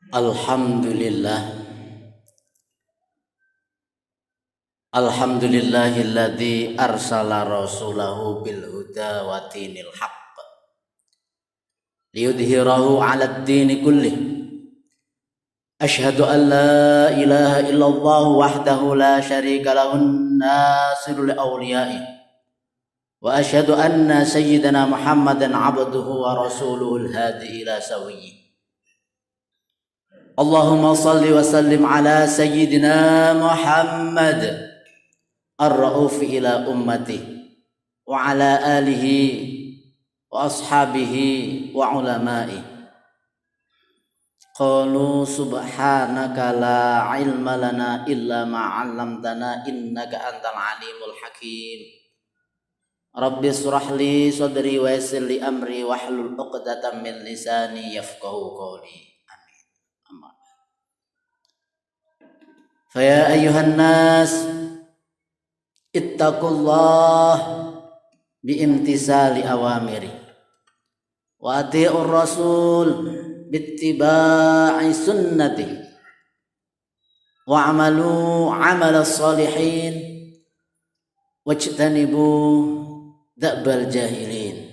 Alhamdulillah. Alhamdulillahilladzi arsala rasulahu bil huda wa dinil haqq liyudhhirahu 'alad dini kullih. Asyhadu an la ilaha illallah wahdahu la syarika lahun nasirul awliya'i wa asyhadu anna sayyidana Muhammadan 'abduhu wa rasuluhul hadi ila sawiyyi. Allahumma salli wa sallim ala sayyidina Muhammad ar-ra'uf ila ummati wa ala alihi wa ashabihi wa ulama'i. Qalu subhanaka la ilma lana illa ma 'allamtana innaka antal alimul hakim. Rabbi shrah li sadri wa yassir li amri wahlul 'uqdatam min lisani yafqahu qawli. Amin. Amma. Fa ya ayyuhan nas ittaqullah biimtisali awamiri wa ati'ur rasul bittiba'i sunnati wa amalu amalas salihin wajtanibu da'bal jahilin.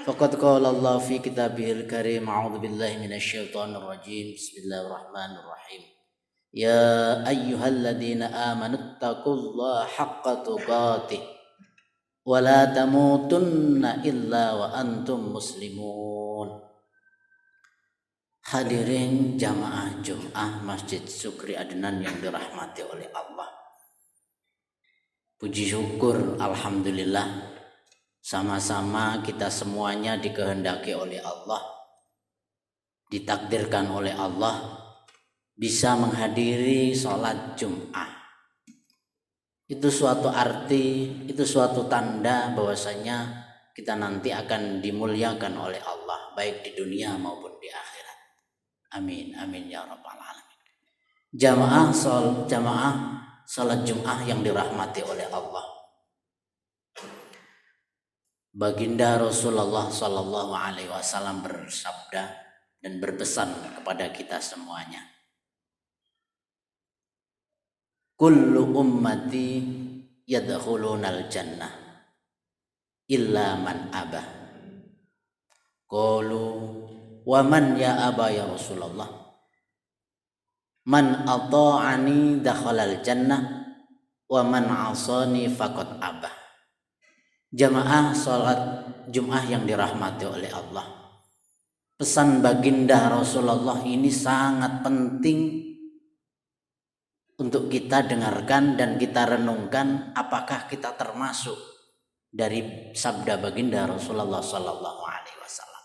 Faqad qala Allah fi kitabihil karim, a'udzu billahi minasyaitonir rajim. Bismillahirrahmanirrahim. Ya ayyuhalladzina amanu taqullaha haqqa tuqatih wa la tamutunna illa wa antum muslimun. Hadirin jamaah Jumat Masjid Syukri Adnan yang dirahmati oleh Allah. Puji syukur alhamdulillah, sama-sama kita semuanya dikehendaki oleh Allah, ditakdirkan oleh Allah bisa menghadiri sholat Jum'ah. Itu suatu arti, itu suatu tanda bahwasanya kita nanti akan dimuliakan oleh Allah, baik di dunia maupun di akhirat. Amin, amin ya rabbal alamin. Jamaah sholat Jum'ah yang dirahmati oleh Allah. Baginda Rasulullah Sallallahu Alaihi Wasallam bersabda dan berpesan kepada kita semuanya. Kullu ummati yadkhulunal jannah illa man abah. Qalu wa man ya aba ya Rasulullah? Man ata'ani dakhalal jannah wa man 'asani faqad abah. Jamaah salat Jumat yang dirahmati oleh Allah. Pesan baginda Rasulullah ini sangat penting untuk kita dengarkan dan kita renungkan, apakah kita termasuk dari sabda baginda Rasulullah Sallallahu Alaihi Wasallam.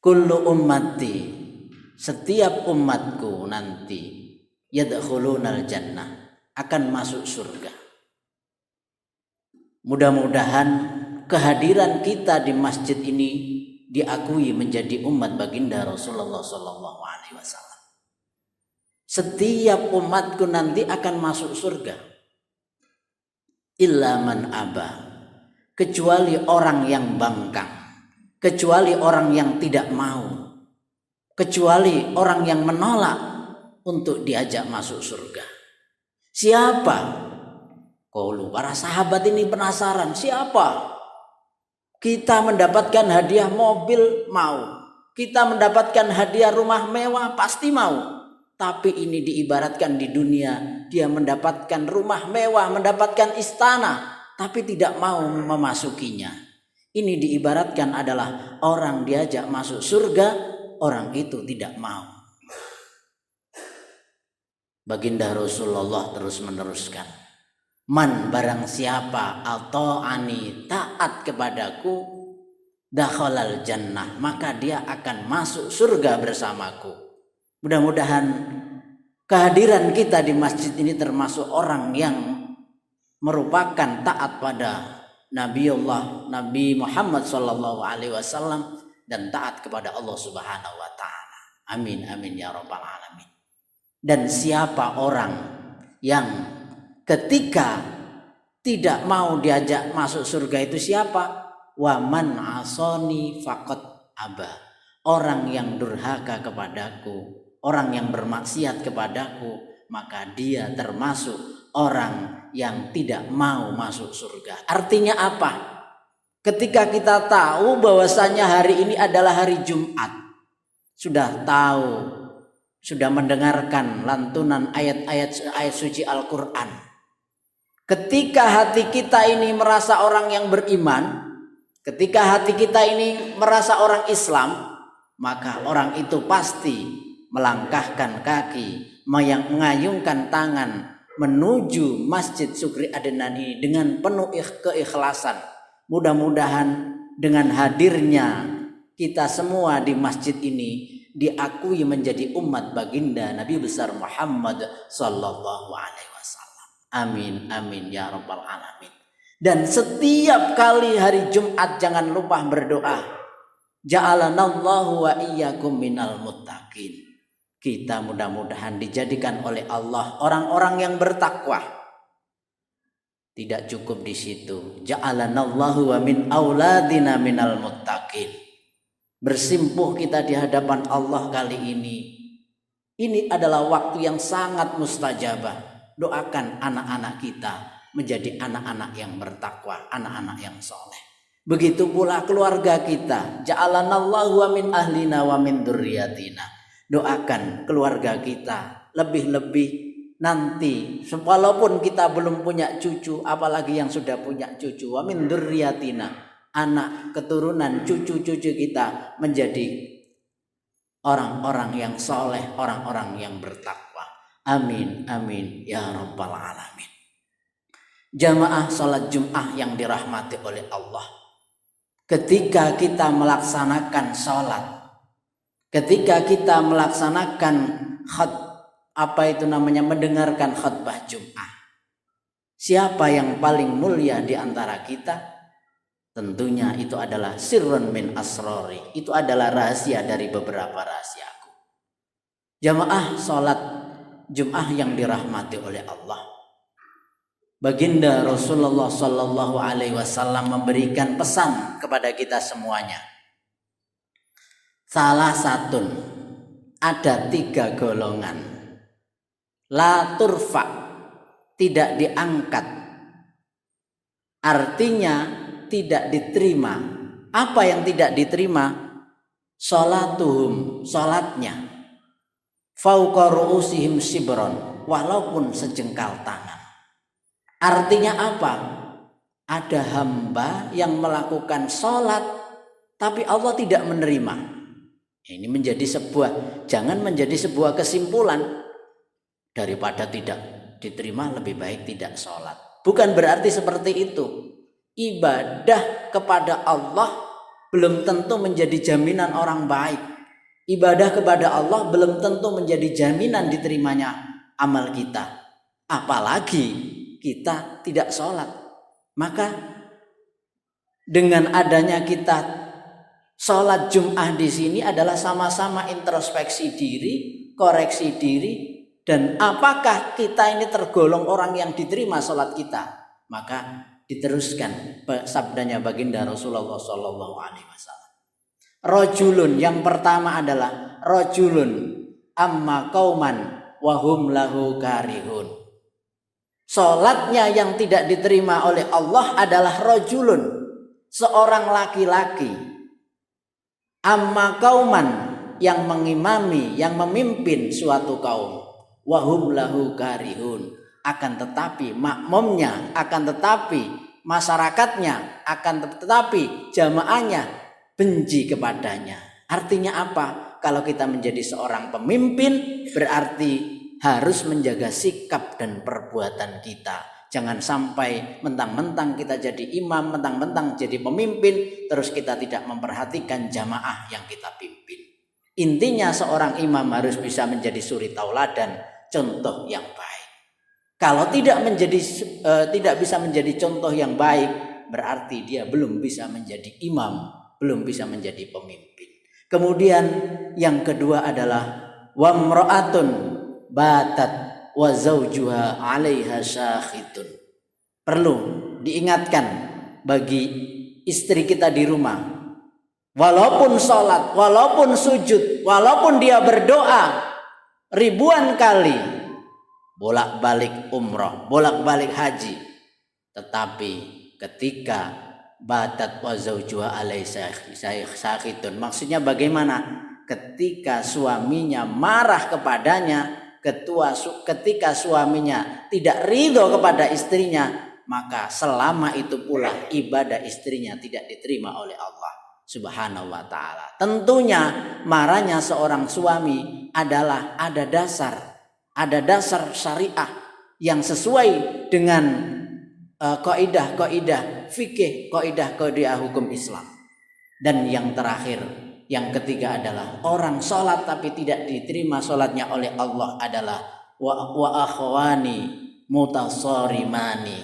Kullu ummati, setiap umatku nanti yadkhulunal jannah, akan masuk surga. Mudah-mudahan kehadiran kita di masjid ini diakui menjadi umat baginda Rasulullah Sallallahu Alaihi Wasallam. Setiap umatku nanti akan masuk surga. Illa man aba, kecuali orang yang bangkang, kecuali orang yang tidak mau, kecuali orang yang menolak untuk diajak masuk surga. Siapa? Qalu, para sahabat ini penasaran, siapa? Kita mendapatkan hadiah mobil mau, kita mendapatkan hadiah rumah mewah pasti mau. Tapi ini diibaratkan di dunia, dia mendapatkan rumah mewah, mendapatkan istana, tapi tidak mau memasukinya. Ini diibaratkan adalah orang diajak masuk surga, orang itu tidak mau. Baginda Rasulullah terus meneruskan, man barang siapa atau ani taat kepadaku, dakhalal jannah, maka dia akan masuk surga bersamaku. Mudah-mudahan kehadiran kita di masjid ini termasuk orang yang merupakan taat pada Nabi Muhammad Sallallahu Alaihi Wasallam dan taat kepada Allah Subhanahu Wa Taala. Amin, amin ya rabbal alamin. Dan siapa orang yang ketika tidak mau diajak masuk surga itu siapa? Wa man asoni faqad aba. orang yang durhaka kepadaku, orang yang bermaksiat kepadaku, maka dia termasuk orang yang tidak mau masuk surga. Artinya apa? Ketika kita tahu bahwasanya hari ini adalah hari Jumat, sudah tahu, sudah mendengarkan lantunan ayat-ayat suci Al-Quran. Ketika hati kita ini merasa orang yang beriman, ketika hati kita ini merasa orang Islam, maka orang itu pasti melangkahkan kaki, mengayungkan tangan menuju Masjid Syukri Adenan ini dengan penuh keikhlasan. Mudah-mudahan dengan hadirnya kita semua di masjid ini diakui menjadi umat baginda Nabi besar Muhammad sallallahu alaihi wasallam. Amin amin ya rabbal alamin. Dan setiap kali hari Jumat jangan lupa berdoa. Ja'alanallahu wa iyyakum minal muttaqin. Kita mudah-mudahan dijadikan oleh Allah orang-orang yang bertakwa. Tidak cukup di situ. Ja'alanallahu wa min auladina minal muttaqin. Bersimpuh kita di hadapan Allah kali ini. Ini adalah waktu yang sangat mustajabah. Doakan anak-anak kita menjadi anak-anak yang bertakwa, anak-anak yang soleh. Begitu pula keluarga kita. Ja'alanallahu wa min ahlina wa min dzurriyyatina. Doakan keluarga kita lebih-lebih nanti, walaupun kita belum punya cucu, apalagi yang sudah punya cucu, wa min dzurriyyatina, anak keturunan cucu-cucu kita menjadi orang-orang yang soleh, orang-orang yang bertakwa. Amin amin ya rabbal alamin. Jamaah salat Jumat yang dirahmati oleh Allah, ketika kita melaksanakan salat, ketika kita melaksanakan mendengarkan khutbah Jumat, siapa yang paling mulia di antara kita? Tentunya itu adalah sirrun min asrori. Itu adalah rahasia dari beberapa rahasiaku. Jamaah salat Jumat yang dirahmati oleh Allah, Baginda Rasulullah sallallahu alaihi wasallam memberikan pesan kepada kita semuanya. Salah satu, ada 3 golongan. La turfa, tidak diangkat, artinya tidak diterima. Apa yang tidak diterima? Sholatuhum, sholatnya, fauqa ru'usihim sibron, walaupun sejengkal tangan. Artinya apa? Ada hamba yang melakukan sholat tapi Allah tidak menerima. Ini jangan menjadi sebuah kesimpulan. Daripada tidak diterima lebih baik tidak sholat. Bukan berarti seperti itu. Ibadah kepada Allah belum tentu menjadi jaminan orang baik. Ibadah kepada Allah belum tentu menjadi jaminan diterimanya amal kita. Apalagi kita tidak sholat. Maka dengan adanya kita sholat Jumat di sini adalah sama-sama introspeksi diri, koreksi diri. Dan apakah kita ini tergolong orang yang diterima sholat kita? Maka diteruskan sabdanya baginda Rasulullah sallallahu alaihi wasallam. Rajulun, yang pertama adalah rajulun amma qauman wa hum lahu karihun. Sholatnya yang tidak diterima oleh Allah adalah rajulun, seorang laki-laki, amma qauman, yang mengimami, yang memimpin suatu kaum. Wahum lahu karihun, akan tetapi makmumnya, akan tetapi masyarakatnya, akan tetapi jamaahnya benci kepadanya. Artinya apa? Kalau kita menjadi seorang pemimpin, berarti harus menjaga sikap dan perbuatan kita. Jangan sampai mentang-mentang kita jadi imam, mentang-mentang jadi pemimpin, terus kita tidak memperhatikan jamaah yang kita pimpin. Intinya seorang imam harus bisa menjadi suri tauladan, contoh yang baik. Kalau tidak bisa menjadi contoh yang baik, berarti dia belum bisa menjadi imam, belum bisa menjadi pemimpin. Kemudian yang kedua adalah wamra'atun batat wa zawjuha 'alaiha syakhitun. Perlu diingatkan bagi istri kita di rumah. walaupun sholat, walaupun sujud, walaupun dia berdoa ribuan kali, bolak-balik umroh, bolak-balik haji, tetapi ketika batat wa zawjuha alaihi sakhitun, maksudnya bagaimana? Ketika suaminya marah kepadanya, ketika suaminya tidak ridho kepada istrinya, maka selama itu pula ibadah istrinya tidak diterima oleh Allah Subhanahu wa ta'ala. Tentunya marahnya seorang suami adalah ada dasar syariah yang sesuai dengan kaidah fikih, kaidah hukum Islam. Dan yang terakhir, yang ketiga adalah orang sholat tapi tidak diterima sholatnya oleh Allah adalah wa akhwani mutasarimani,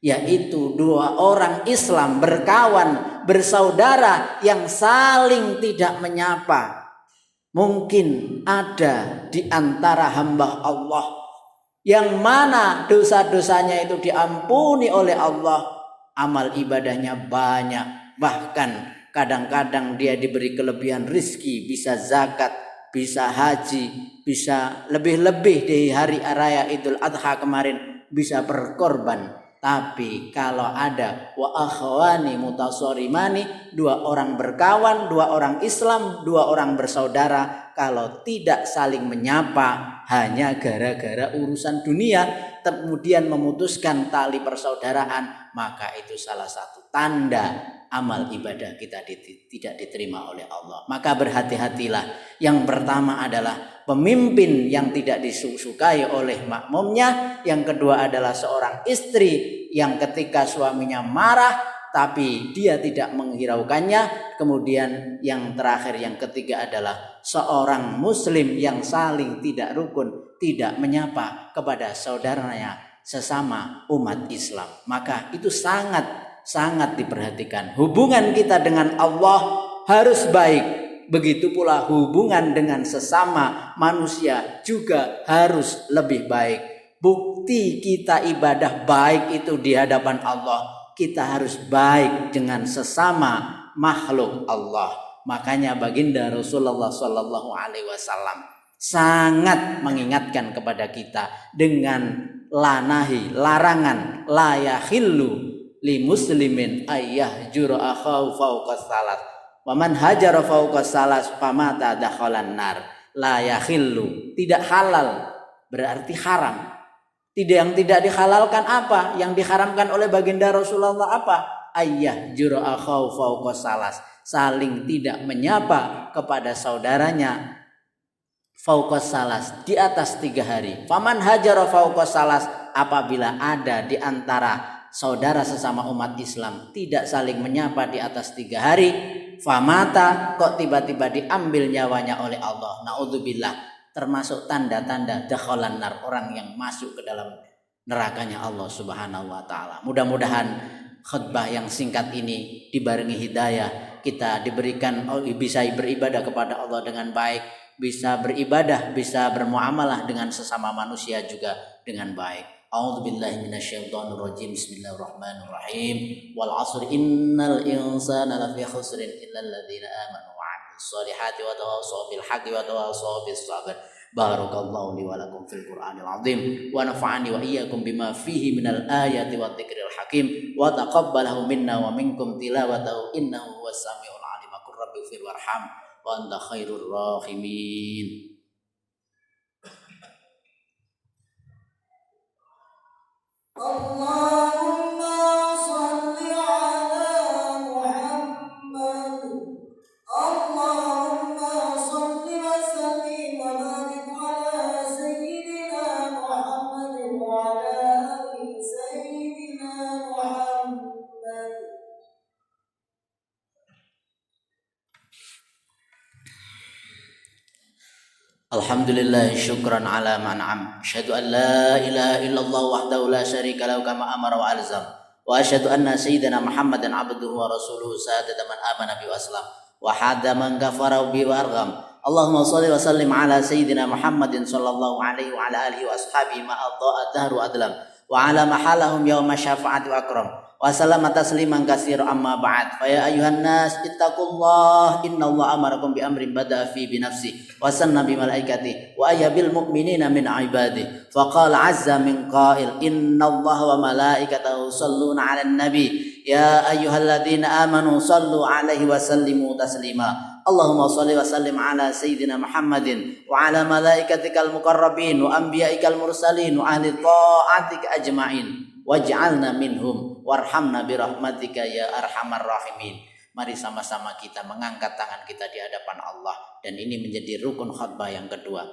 yaitu dua orang Islam berkawan, bersaudara yang saling tidak menyapa. Mungkin ada di antara hamba Allah yang mana dosa-dosanya itu diampuni oleh Allah, amal ibadahnya banyak, bahkan kadang-kadang dia diberi kelebihan rizki, bisa zakat, bisa haji, bisa lebih-lebih di hari raya Idul Adha kemarin bisa berkorban. Tapi kalau ada wa akhwani mutasarimani, dua orang berkawan, dua orang Islam, dua orang bersaudara, kalau tidak saling menyapa hanya gara-gara urusan dunia, kemudian memutuskan tali persaudaraan, maka itu salah satu tanda amal ibadah kita tidak diterima oleh Allah. Maka berhati-hatilah. Yang pertama adalah pemimpin yang tidak disukai oleh makmumnya. Yang kedua adalah seorang istri yang ketika suaminya marah tapi dia tidak menghiraukannya. Kemudian yang terakhir, yang ketiga adalah seorang muslim yang saling tidak rukun, tidak menyapa kepada saudaranya sesama umat Islam. Maka itu sangat diperhatikan. Hubungan kita dengan Allah harus baik. Begitu pula hubungan dengan sesama manusia juga harus lebih baik. Bukti kita ibadah baik itu di hadapan Allah, kita harus baik dengan sesama makhluk Allah. Makanya baginda Rasulullah Sallallahu Alaihi Wasallam sangat mengingatkan kepada kita dengan larangan la yahillu li muslimin ayyah jura akhahu fawqa salat wa man hajara fawqa salat famata dakhalan nar. La yahillu, tidak halal, berarti haram. Yang tidak dihalalkan apa? Yang diharamkan oleh baginda Rasulullah apa? Ayyah jura akhahu fawqa salat, saling tidak menyapa kepada saudaranya fawqa salat, di atas 3 hari. Faman hajara fawqa salat, apabila ada di antara saudara sesama umat Islam tidak saling menyapa di atas 3 hari, famata, kok tiba-tiba diambil nyawanya oleh Allah, naudzubillah, termasuk tanda-tanda dakhalan nar, orang yang masuk ke dalam nerakanya Allah Subhanahu wa ta'ala. Mudah-mudahan khutbah yang singkat ini dibarengi hidayah, kita diberikan bisa beribadah kepada Allah dengan baik, bisa beribadah, bisa bermuamalah dengan sesama manusia juga dengan baik. A'udzu billahi minasyaitonir rajim. Bismillahirrahmanirrahim. Wal 'asri innal insana lafi khusrin illal ladzina amanu wa 'amilus solihati wa tawassaw bil haqqi wa tawassaw bis sabr. Barakallahu li wa lakum fil Qur'anil 'azim wa nafa'ani wa iyyakum bima fihi minal ayati wat dzikril hakim wa taqabbalahu minna wa minkum tilawatahu innahu huwas samiul 'alim. Qur rabbi fir warham wa anta khairur rahimin. Allahumma salli ala Muhammad. Allahumma salli wa sallim wa barik ala Sayyidina Muhammad wa ala ali Sayyidina Muhammad. Alhamdulillah, syukran ala man'am. Asyhadu an la ilaha illallah wahdahu la syarika lahu kama amara wa alzam. Wa asyhadu anna sayyidina Muhammadan abduhu wa rasuluhu sadada man amana bi wa aslam wa hada man kafara bi wa argham. Allahumma shalli wa sallim ala sayyidina Muhammadin sallallahu alaihi wa ala alihi wa ashabihi ma adha'a dahru adlam wa ala mahalahum yawma syafa'ati wa akram. wa sallama tasliman katsiran amma ba'd. Fa ya ayyuhan nas ittaqullah innallaha amarakum bi amrin bada'a fi bi nafsi wa sanna bi malaikati wa ayyabil mu'minina min ibadi. Fa qala azza min qail innallaha wa malaikatahu yusalluna 'alan nabi ya ayyuhalladzina amanu sallu 'alaihi wa sallimu taslima. Allahumma salli wa sallim ala sayyidina Muhammadin wa ala malaikatikal muqarrabin wa anbiya'ikal mursalin wa ahli ta'atika ajma'in waj'alna minhum warhamna birahmatika ya arhamar rahimin. Mari sama-sama kita mengangkat tangan kita di hadapan Allah, dan ini menjadi rukun khutbah yang kedua.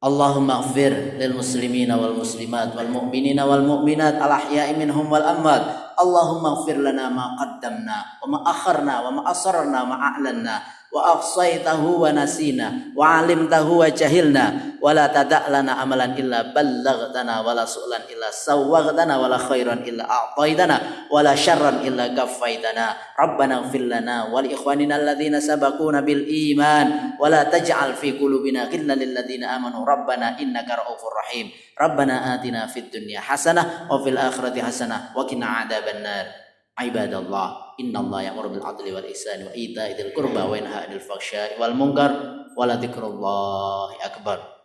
Allahumma ighfir lil muslimina wal muslimat wal mu'minina wal mu'minat al ahya'i minhum wal amwat. Allahumma ighfir lana ma qaddamna wa ma akharna wa ma asrarna wa ma a'lanna wa ahsaytahu wa nasina wa alimtahu wa jahilna wa la tada' lana amalan illa ballaghtana wa la su'lan illa sawwaghtana wa la khairan illa a'taitana wa la syarran illa kaffaitana. Rabbana ighfir lana wa li ikhwanina alladhina sabaquna bil iman wa la taj'al fi qulubina ghillan lil ladzina amanu rabbana innaka ra'ufur rahim. Rabbana atina fid dunya hasanah wa fil akhirati hasanah wa qina adzabannar. Ibadallah, innallaha ya'muru bil 'adli wal ihsani wa ita'i dzil qurba wa yanha 'anil fahsya'i wal munkar wa la dzikrullahi akbar.